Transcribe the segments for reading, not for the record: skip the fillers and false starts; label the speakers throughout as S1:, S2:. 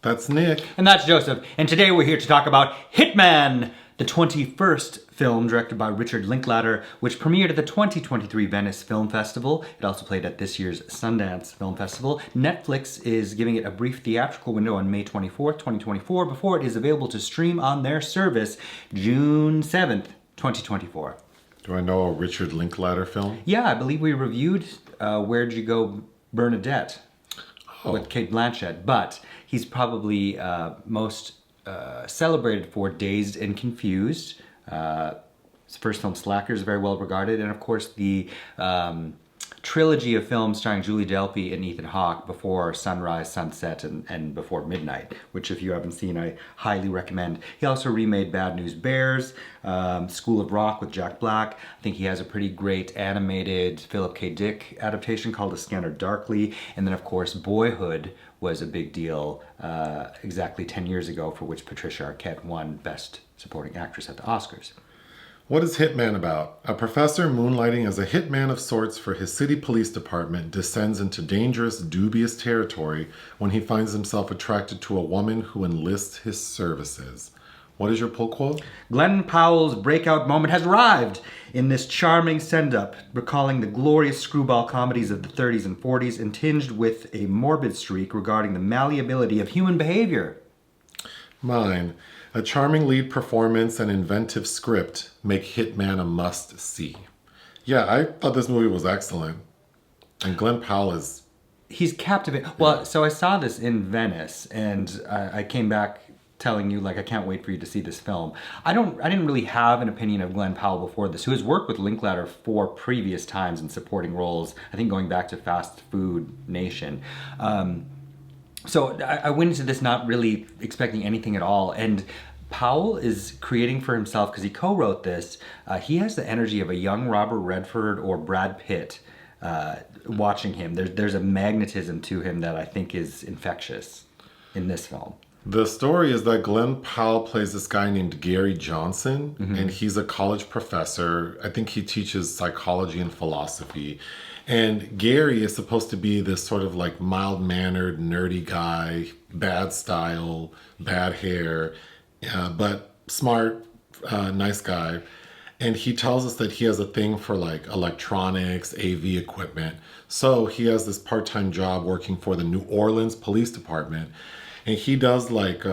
S1: That's Nick.
S2: And that's Joseph. And today we're here to talk about Hitman, the 21st film directed by Richard Linklater, which premiered at the 2023 Venice Film Festival. It also played at this year's Sundance Film Festival. Netflix is giving it a brief theatrical window on May 24th, 2024, before it is available to stream on their service June 7th, 2024.
S1: Do I know a Richard Linklater film?
S2: Yeah, I believe we reviewed Where'd You Go, Bernadette with Cate Blanchett, but he's probably most celebrated for Dazed and Confused. His first film, Slackers, is very well regarded. And of course, the trilogy of films starring Julie Delpy and Ethan Hawke, Before Sunrise, Sunset, and Before Midnight, which if you haven't seen, I highly recommend. He also remade Bad News Bears, School of Rock with Jack Black. I think he has a pretty great animated Philip K. Dick adaptation called A Scanner Darkly. And then, of course, Boyhood was a big deal exactly 10 years ago, for which Patricia Arquette won Best Supporting Actress at the Oscars.
S1: What is Hitman about? A professor moonlighting as a hitman of sorts for his city police department descends into dangerous, dubious territory when he finds himself attracted to a woman who enlists his services. What is your pull quote?
S2: Glen Powell's breakout moment has arrived in this charming send-up, recalling the glorious screwball comedies of the 30s and 40s and tinged with a morbid streak regarding the malleability of human behavior.
S1: Mine. A charming lead performance and inventive script make Hitman a must-see. Yeah, I thought this movie was excellent. And Glen Powell is...
S2: He's captivating. Well, so I saw this in Venice, and I came back telling you, like, I can't wait for you to see this film. I didn't really have an opinion of Glen Powell before this, who has worked with Linklater 4 previous times in supporting roles, I think going back to Fast Food Nation. So I went into this not really expecting anything at all, and Powell is creating for himself, because he co-wrote this, he has the energy of a young Robert Redford or Brad Pitt watching him. There's a magnetism to him that I think is infectious in this film.
S1: The story is that Glen Powell plays this guy named Gary Johnson, and he's a college professor. I think he teaches psychology and philosophy. And Gary is supposed to be this sort of like mild-mannered, nerdy guy, bad style, bad hair, but smart, nice guy. And he tells us that he has a thing for like electronics, AV equipment. So he has this part-time job working for the New Orleans Police Department. And he does like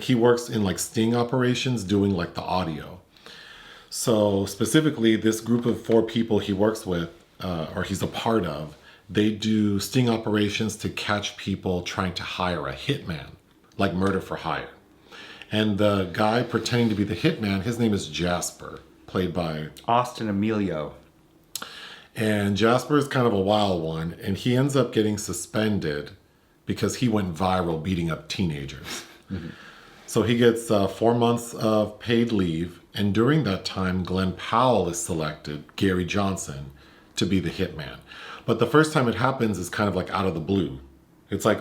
S1: he works in like sting operations doing like the audio. So specifically, this group of 4 people he works with, or he's a part of, they do sting operations to catch people trying to hire a hitman, like murder for hire. And the guy pretending to be the hitman, his name is Jasper, played by
S2: Austin Amelio.
S1: And Jasper is kind of a wild one, and he ends up getting suspended because he went viral beating up teenagers. So he gets 4 months of paid leave, and during that time, Glen Powell is selected, Gary Johnson, to be the hitman. But the first time it happens is kind of like out of the blue. It's like,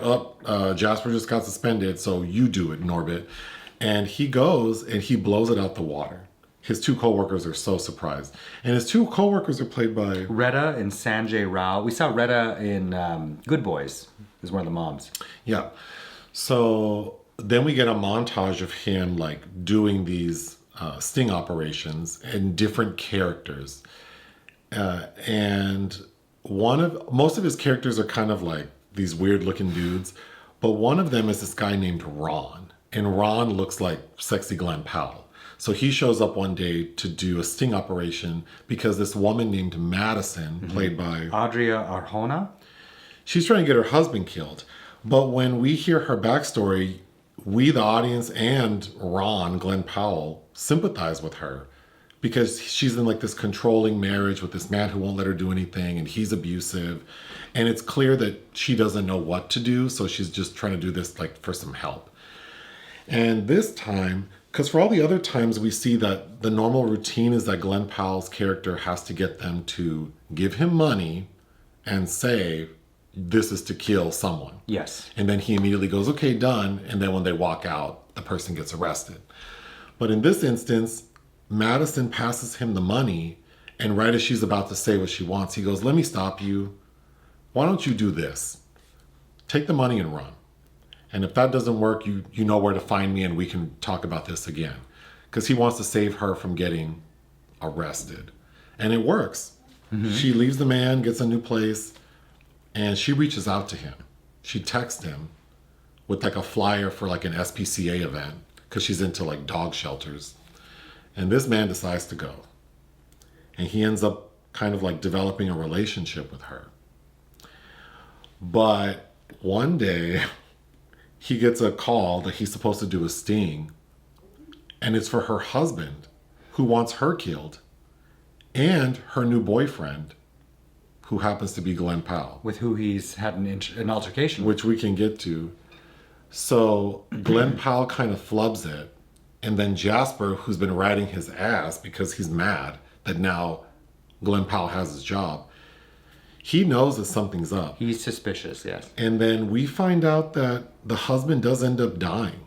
S1: Jasper just got suspended, so you do it, Norbit. And he goes and he blows it out the water. His 2 coworkers are so surprised. And his 2 coworkers are played by...
S2: Retta and Sanjay Rao. We saw Retta in Good Boys, as one of the moms.
S1: Yeah. So then we get a montage of him like doing these sting operations and different characters. And most of his characters are kind of like these weird looking dudes, but one of them is this guy named Ron, and Ron looks like sexy Glen Powell. So he shows up one day to do a sting operation because this woman named Madison, played by
S2: Adria Arjona,
S1: she's trying to get her husband killed. But when we hear her backstory, we, the audience, and Ron, Glen Powell, sympathize with her. Because she's in like this controlling marriage with this man who won't let her do anything, and he's abusive. And it's clear that she doesn't know what to do, so she's just trying to do this like for some help. And this time, because for all the other times we see that the normal routine is that Glen Powell's character has to get them to give him money and say, this is to kill someone.
S2: Yes.
S1: And then he immediately goes, okay, done. And then when they walk out, the person gets arrested. But in this instance, Madison passes him the money, and right as she's about to say what she wants, he goes, let me stop you. Why don't you do this? Take the money and run. And if that doesn't work, you know where to find me and we can talk about this again. Because he wants to save her from getting arrested. And it works. She leaves the man, gets a new place, and she reaches out to him. She texts him with like a flyer for like an SPCA event because she's into like dog shelters. And this man decides to go. And he ends up kind of like developing a relationship with her. But one day he gets a call that he's supposed to do a sting. And it's for her husband who wants her killed. And her new boyfriend, who happens to be Glen Powell.
S2: With who he's had an altercation with.
S1: Which we can get to. So Glen Powell kind of flubs it. And then Jasper, who's been riding his ass because he's mad that now Glen Powell has his job, he knows that something's up.
S2: He's suspicious, yes.
S1: And then we find out that the husband does end up dying.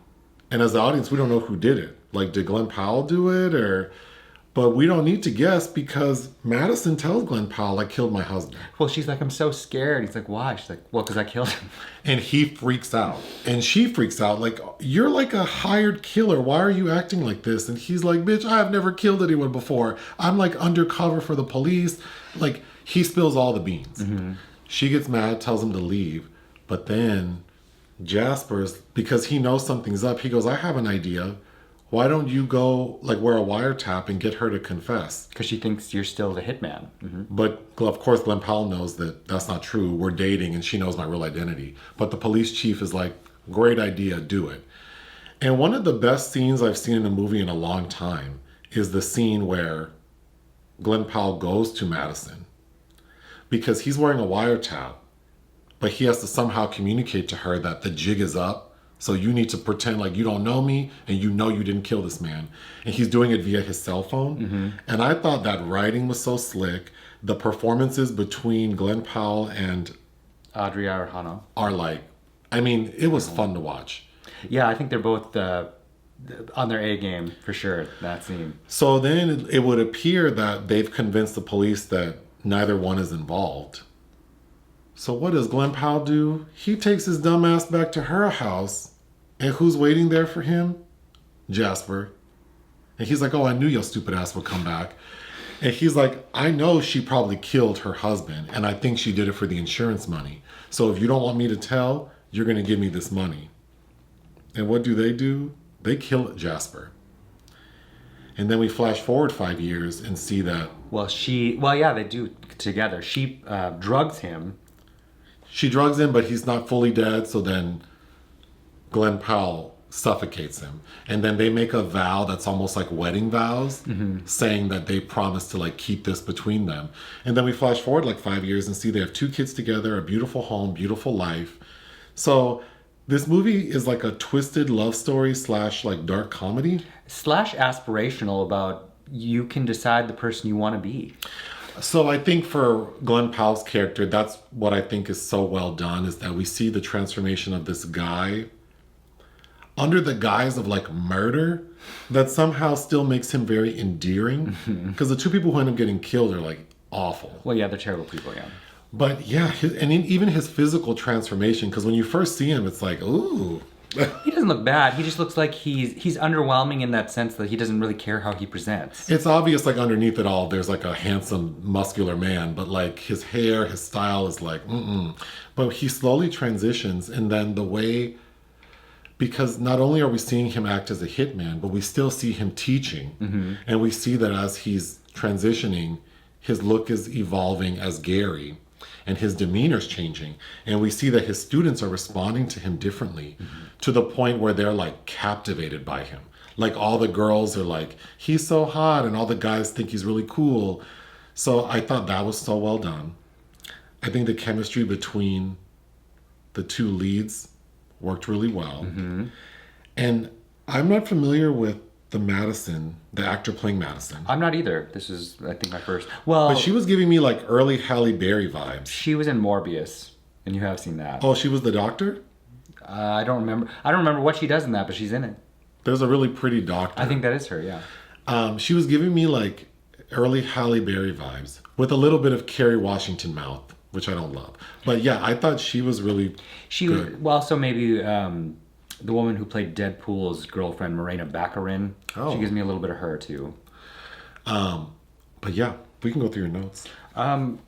S1: And as the audience, we don't know who did it. Like, did Glen Powell do it? But we don't need to guess because Madison tells Glen Powell, I killed my husband.
S2: Well, she's like, I'm so scared. He's like, why? She's like, well, because I killed him.
S1: And he freaks out. And she freaks out. Like, you're like a hired killer. Why are you acting like this? And he's like, bitch, I have never killed anyone before. I'm like undercover for the police. Like, he spills all the beans. She gets mad, tells him to leave. But then Jasper's, because he knows something's up, he goes, I have an idea. Why don't you go, like, wear a wiretap and get her to confess?
S2: Because she thinks you're still the hitman.
S1: But, of course, Glen Powell knows that that's not true. We're dating, and she knows my real identity. But the police chief is like, great idea, do it. And one of the best scenes I've seen in a movie in a long time is the scene where Glen Powell goes to Madison. Because he's wearing a wiretap, but he has to somehow communicate to her that the jig is up. So you need to pretend like you don't know me and you know you didn't kill this man. And he's doing it via his cell phone. And I thought that writing was so slick. The performances between Glen Powell and
S2: Adria Arjona
S1: are like, I mean, it was fun to watch.
S2: Yeah, I think they're both on their A game for sure, that scene.
S1: So then it would appear that they've convinced the police that neither one is involved. So what does Glen Powell do? He takes his dumb ass back to her house. And who's waiting there for him? Jasper. And he's like, oh, I knew your stupid ass would come back. And he's like, I know she probably killed her husband. And I think she did it for the insurance money. So if you don't want me to tell, you're going to give me this money. And what do? They kill Jasper. And then we flash forward 5 years and see that...
S2: yeah, they do together. She drugs him.
S1: She drugs him, but he's not fully dead. So then Glen Powell suffocates him. And then they make a vow that's almost like wedding vows, saying that they promise to like keep this between them. And then we flash forward like 5 years and see they have 2 kids together, a beautiful home, beautiful life. So this movie is like a twisted love story / like dark comedy.
S2: / aspirational about you can decide the person you want to be.
S1: So I think for Glen Powell's character, that's what I think is so well done, is that we see the transformation of this guy under the guise of like murder that somehow still makes him very endearing. Because the 2 people who end up getting killed are like awful.
S2: Well, yeah, they're terrible people, yeah.
S1: But yeah, even his physical transformation, because when you first see him, it's like, ooh.
S2: He doesn't look bad. He just looks like he's underwhelming in that sense that he doesn't really care how he presents.
S1: It's obvious, like, underneath it all, there's like a handsome, muscular man, but like his hair, his style is like, But he slowly transitions, and then the way, because not only are we seeing him act as a hitman, but we still see him teaching. And we see that as he's transitioning, his look is evolving as Gary. And his demeanor's changing. And we see that his students are responding to him differently to the point where they're like captivated by him. Like all the girls are like, he's so hot, and all the guys think he's really cool. So I thought that was so well done. I think the chemistry between the 2 leads worked really well. And I'm not familiar with the actor playing Madison.
S2: I'm not either. This is, I think, my first. Well,
S1: but she was giving me like early Halle Berry vibes.
S2: She was in Morbius, and you have seen that.
S1: Oh, she was the doctor?
S2: I don't remember. I don't remember what she does in that, but she's in it.
S1: There's a really pretty doctor.
S2: I think that is her, yeah.
S1: She was giving me like early Halle Berry vibes with a little bit of Kerry Washington mouth, which I don't love. But yeah, I thought she was really good.
S2: Well, so maybe the woman who played Deadpool's girlfriend, Morena Baccarin.
S1: Oh.
S2: She gives me a little bit of her too.
S1: But yeah, we can go through your notes.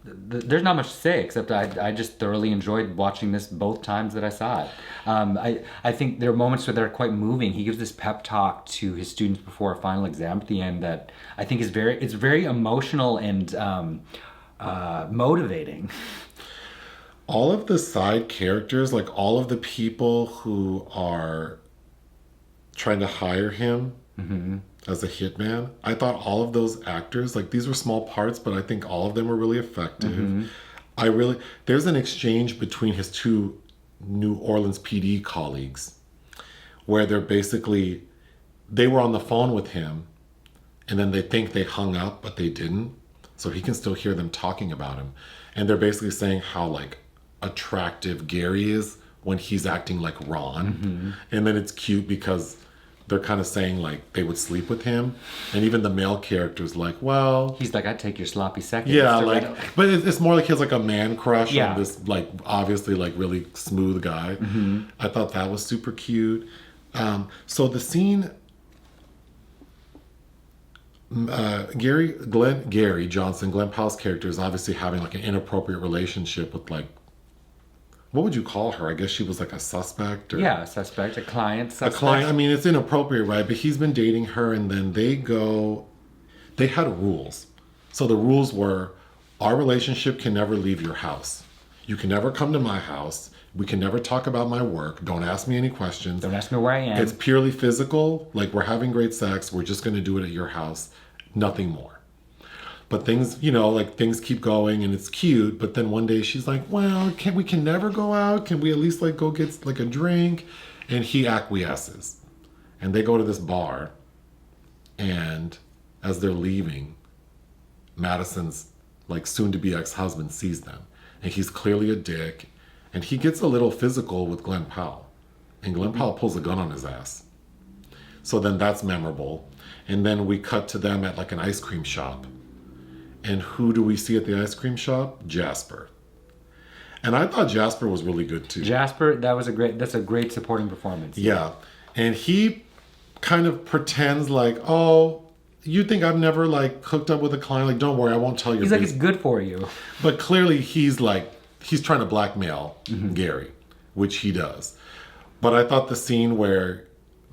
S2: There's not much to say except I just thoroughly enjoyed watching this both times that I saw it. I think there are moments where they're quite moving. He gives this pep talk to his students before a final exam at the end that I think is very emotional and motivating.
S1: All of the side characters, like all of the people who are trying to hire him as a hitman, I thought all of those actors, like these were small parts, but I think all of them were really effective. There's an exchange between his two New Orleans PD colleagues where they were on the phone with him and then they think they hung up, but they didn't. So he can still hear them talking about him. And they're basically saying how like attractive Gary is when he's acting like Ron. And then it's cute because they're kind of saying like they would sleep with him. And even the male character's like, well...
S2: He's like, I'd take your sloppy seconds.
S1: Yeah, like, but it's more like he has like a man crush
S2: Yeah.
S1: on this like obviously like really smooth guy. I thought that was super cute. So the scene... Gary Johnson, Glen Powell's character is obviously having like an inappropriate relationship with like, what would you call her? I guess she was like a suspect. Or
S2: Yeah, a suspect, a client suspect.
S1: a client. I mean, it's inappropriate, right? But he's been dating her, and then they had rules. So the rules were, our relationship can never leave your house. You can never come to my house. We can never talk about my work. Don't ask me any questions.
S2: Don't ask me where I am.
S1: It's purely physical. Like, we're having great sex. We're just going to do it at your house. Nothing more. But things, things keep going and it's cute. But then one day she's like, well, we can never go out. Can we at least like go get like a drink? And he acquiesces. And they go to this bar. And as they're leaving, Madison's like soon to be ex-husband sees them. And he's clearly a dick. And he gets a little physical with Glen Powell. And Glen Powell pulls a gun on his ass. So then that's memorable. And then we cut to them at like an ice cream shop. And who do we see at the ice cream shop? Jasper. And I thought Jasper was really good too.
S2: Jasper, that's a great supporting performance.
S1: Yeah. And he kind of pretends like, oh, you think I've never like hooked up with a client? Like, don't worry, I won't tell you.
S2: He's like, it's good for you.
S1: But clearly he's trying to blackmail Gary, which he does. But I thought the scene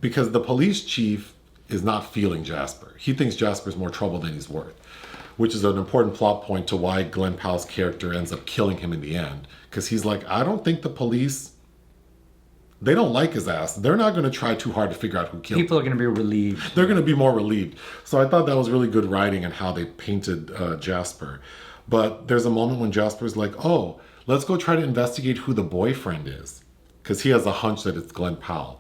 S1: because the police chief is not feeling Jasper. He thinks Jasper's more trouble than he's worth, which is an important plot point to why Glen Powell's character ends up killing him in the end. Because he's like, I don't think the police, they don't like his ass. They're not going to try too hard to figure out who killed him.
S2: People are going to be relieved.
S1: They're going to be more relieved. So I thought that was really good writing and how they painted Jasper. But there's a moment when Jasper's like, oh, let's go try to investigate who the boyfriend is. Because he has a hunch that it's Glen Powell.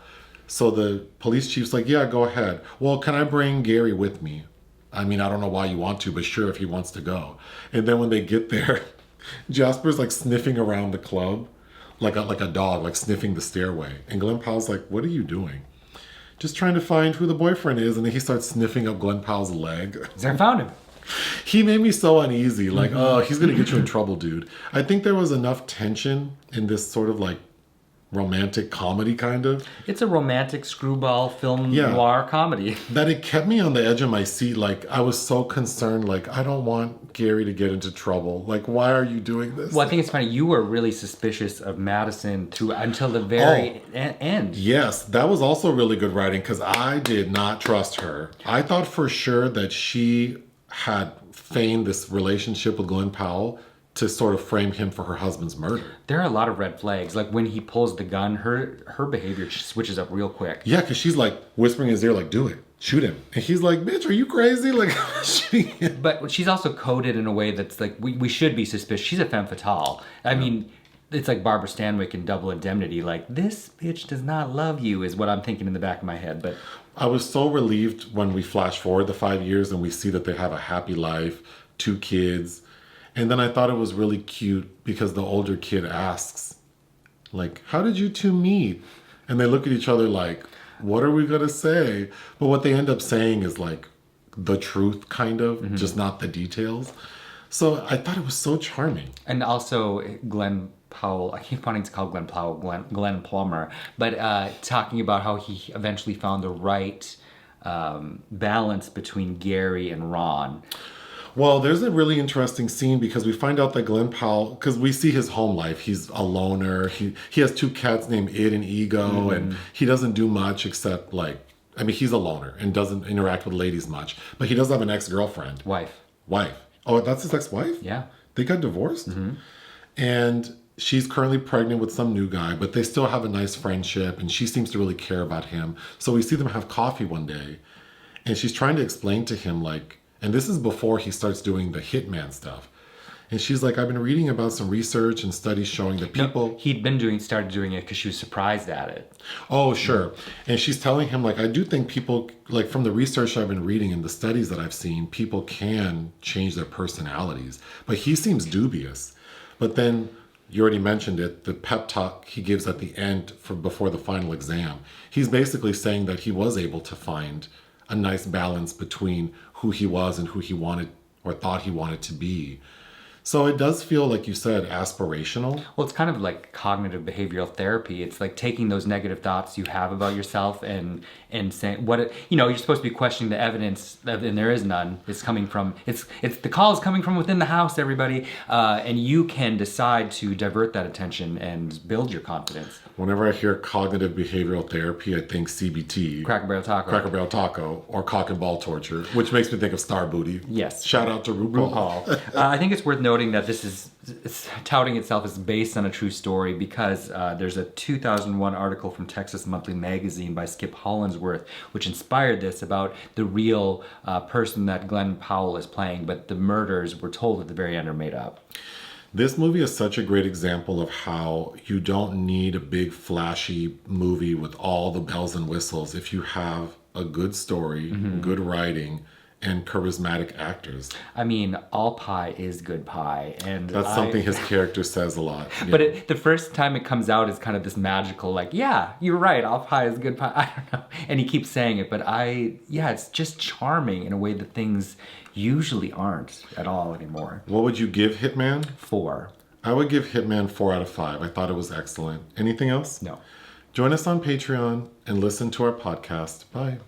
S1: So the police chief's like, yeah, go ahead. Well, can I bring Gary with me? I mean, I don't know why you want to, but sure, if he wants to go. And then when they get there, Jasper's like sniffing around the club like a dog, like sniffing the stairway. And Glen Powell's like, what are you doing? Just trying to find who the boyfriend is. And then he starts sniffing up Glen Powell's leg.
S2: I found him.
S1: He made me so uneasy. Like, oh, he's going to get you in trouble, dude. I think there was enough tension in this sort of like romantic comedy kind of.
S2: It's a romantic screwball film noir comedy.
S1: That it kept me on the edge of my seat. Like, I was so concerned. Like, I don't want Gary to get into trouble. Like, why are you doing this?
S2: Well, I think it's funny. You were really suspicious of Madison until the very end.
S1: Yes, that was also really good writing because I did not trust her. I thought for sure that she had feigned this relationship with Glen Powell to sort of frame him for her husband's murder.
S2: There are a lot of red flags. Like when he pulls the gun, her behavior switches up real quick.
S1: Yeah, because she's like whispering in his ear, like, do it, shoot him. And he's like, bitch, are you crazy? Like, shooting him.
S2: But she's also coded in a way that's like, we should be suspicious. She's a femme fatale. I mean, it's like Barbara Stanwyck in Double Indemnity. Like, this bitch does not love you is what I'm thinking in the back of my head. But
S1: I was so relieved when we flash forward the 5 years and we see that they have a happy life, 2 kids. And then I thought it was really cute because the older kid asks, like, how did you two meet? And they look at each other like, what are we going to say? But what they end up saying is like the truth, kind of, just not the details. So I thought it was so charming.
S2: And also Glen Powell, I keep wanting to call Glen Powell Glen Plummer, but talking about how he eventually found the right balance between Gary and Ron.
S1: Well, there's a really interesting scene because we find out that Glen Powell, because we see his home life. He's a loner. He has two cats named Id and Ego, and he doesn't do much except he's a loner and doesn't interact with ladies much. But he does have an ex-girlfriend.
S2: Wife.
S1: Oh, that's his ex-wife?
S2: Yeah.
S1: They got divorced? And she's currently pregnant with some new guy, but they still have a nice friendship, and she seems to really care about him. So we see them have coffee one day, and she's trying to explain to him, and this is before he starts doing the hitman stuff. And she's like, I've been reading about some research and studies showing that people...
S2: No, he'd started doing it because she was surprised at it.
S1: Oh, sure. And she's telling him, I do think people, from the research I've been reading and the studies that I've seen, people can change their personalities. But he seems dubious. But then, you already mentioned it, the pep talk he gives at the end before the final exam. He's basically saying that he was able to find a nice balance between who he was and who he wanted or thought he wanted to be. So it does feel, like you said, aspirational.
S2: Well, it's kind of like cognitive behavioral therapy. It's like taking those negative thoughts you have about yourself and saying you're supposed to be questioning the evidence, and there is none. It's coming from it's the call is coming from within the house, everybody, and you can decide to divert that attention and build your confidence.
S1: Whenever I hear cognitive behavioral therapy, I think CBT,
S2: Cracker Barrel
S1: Taco, or cock and ball torture, which makes me think of Star Booty.
S2: Yes.
S1: Shout out to RuPaul.
S2: I think it's worth noting that it's touting itself as based on a true story because there's a 2001 article from Texas Monthly Magazine by Skip Hollandsworth, which inspired this about the real person that Glen Powell is playing, but the murders were told at the very end are made up.
S1: This movie is such a great example of how you don't need a big flashy movie with all the bells and whistles if you have a good story, good writing, and charismatic actors.
S2: I mean, all pie is good pie, and
S1: that's something his character says a lot.
S2: But the first time it comes out is kind of this magical, yeah, you're right, all pie is good pie. I don't know, and he keeps saying it, but it's just charming in a way that things usually aren't at all anymore.
S1: What would you give Hitman?
S2: 4.
S1: I would give Hitman 4 out of 5. I thought it was excellent. Anything else?
S2: No.
S1: Join us on Patreon and listen to our podcast. Bye.